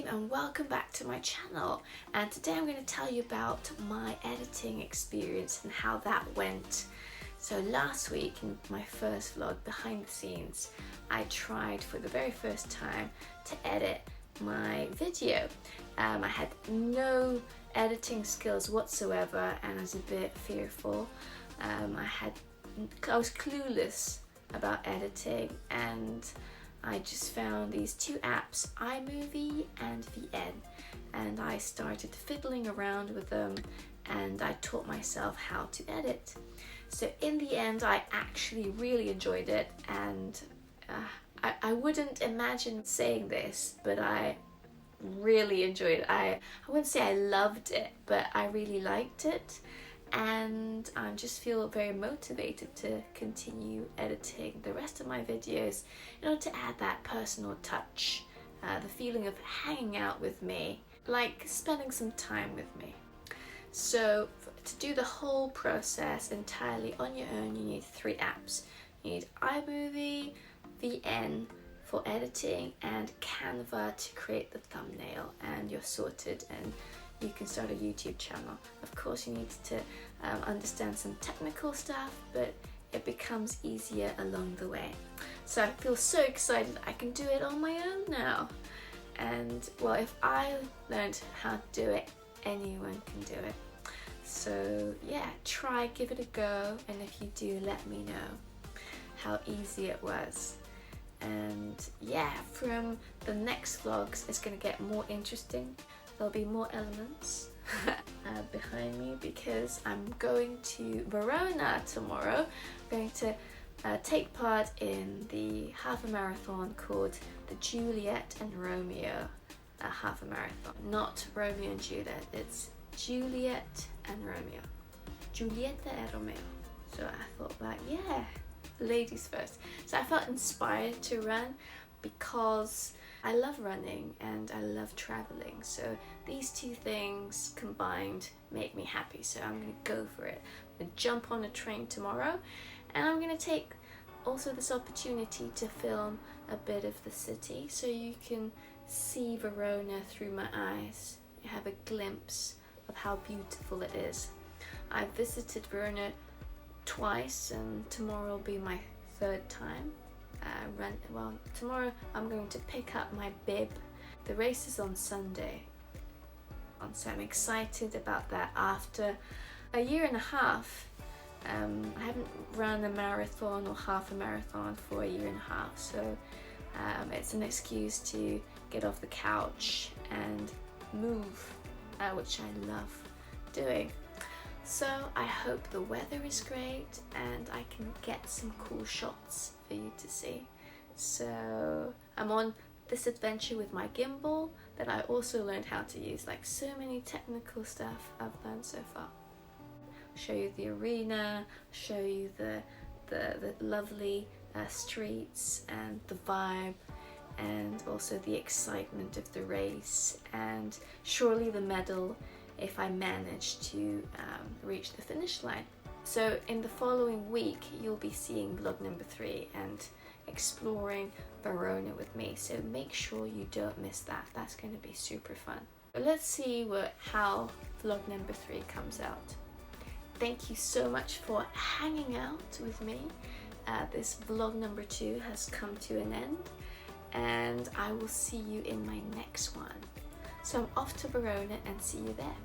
and welcome back to my channel, and today I'm going to tell you about my editing experience and how that went. So last week in my first vlog, behind the scenes, I tried for the very first time to edit my video. I had no editing skills whatsoever and I was a bit fearful. I was clueless about editing, and I just found these two apps, iMovie and VN, and I started fiddling around with them and I taught myself how to edit. So in the end I actually really enjoyed it, and I wouldn't imagine saying this, but I really enjoyed it. I wouldn't say I loved it, but I really liked it, and I just feel very motivated to continue editing the rest of my videos in order to add that personal touch, the feeling of hanging out with me, like spending some time with me. So to do the whole process entirely on your own, you need three apps. You need iMovie, VN for editing, and Canva to create the thumbnail, and you're sorted and you can start a YouTube channel. Of course you need to understand some technical stuff, but it becomes easier along the way. So I feel so excited I can do it on my own now. And well, if I learned how to do it, anyone can do it. So yeah, try, give it a go, and if you do, let me know how easy it was. And yeah, from the next vlogs it's going to get more interesting. There'll be more elements behind me because I'm going to Verona tomorrow. I'm going to take part in the half a marathon called the Giulietta and Romeo half a marathon. Not Romeo and Juliet, it's Giulietta and Romeo. Giulietta and Romeo. So I thought, like, yeah, ladies first. So I felt inspired to run because I love running and I love traveling, so these two things combined make me happy, so I'm going to go for it. I'm going to jump on a train tomorrow, and I'm going to take also this opportunity to film a bit of the city so you can see Verona through my eyes. You have a glimpse of how beautiful it is. I've visited Verona twice and tomorrow will be my third time. Tomorrow I'm going to pick up my bib. The race is on Sunday, so I'm excited about that. After a year and a half, I haven't run a marathon or half a marathon for a year and a half, so it's an excuse to get off the couch and move, which I love doing. So I hope the weather is great and I can get some cool shots for you to see. So I'm on this adventure with my gimbal that I also learned how to use, like so many technical stuff I've learned so far. I'll show you the arena, show you the lovely streets and the vibe, and also the excitement of the race, and surely the medal if I manage to reach the finish line. So in the following week you'll be seeing vlog number 3 and exploring Verona with me, so make sure you don't miss that. That's going to be super fun. But let's see how vlog number 3 comes out. Thank you so much for hanging out with me. This vlog number 2 has come to an end, and I will see you in my next one. So I'm off to Verona and see you there.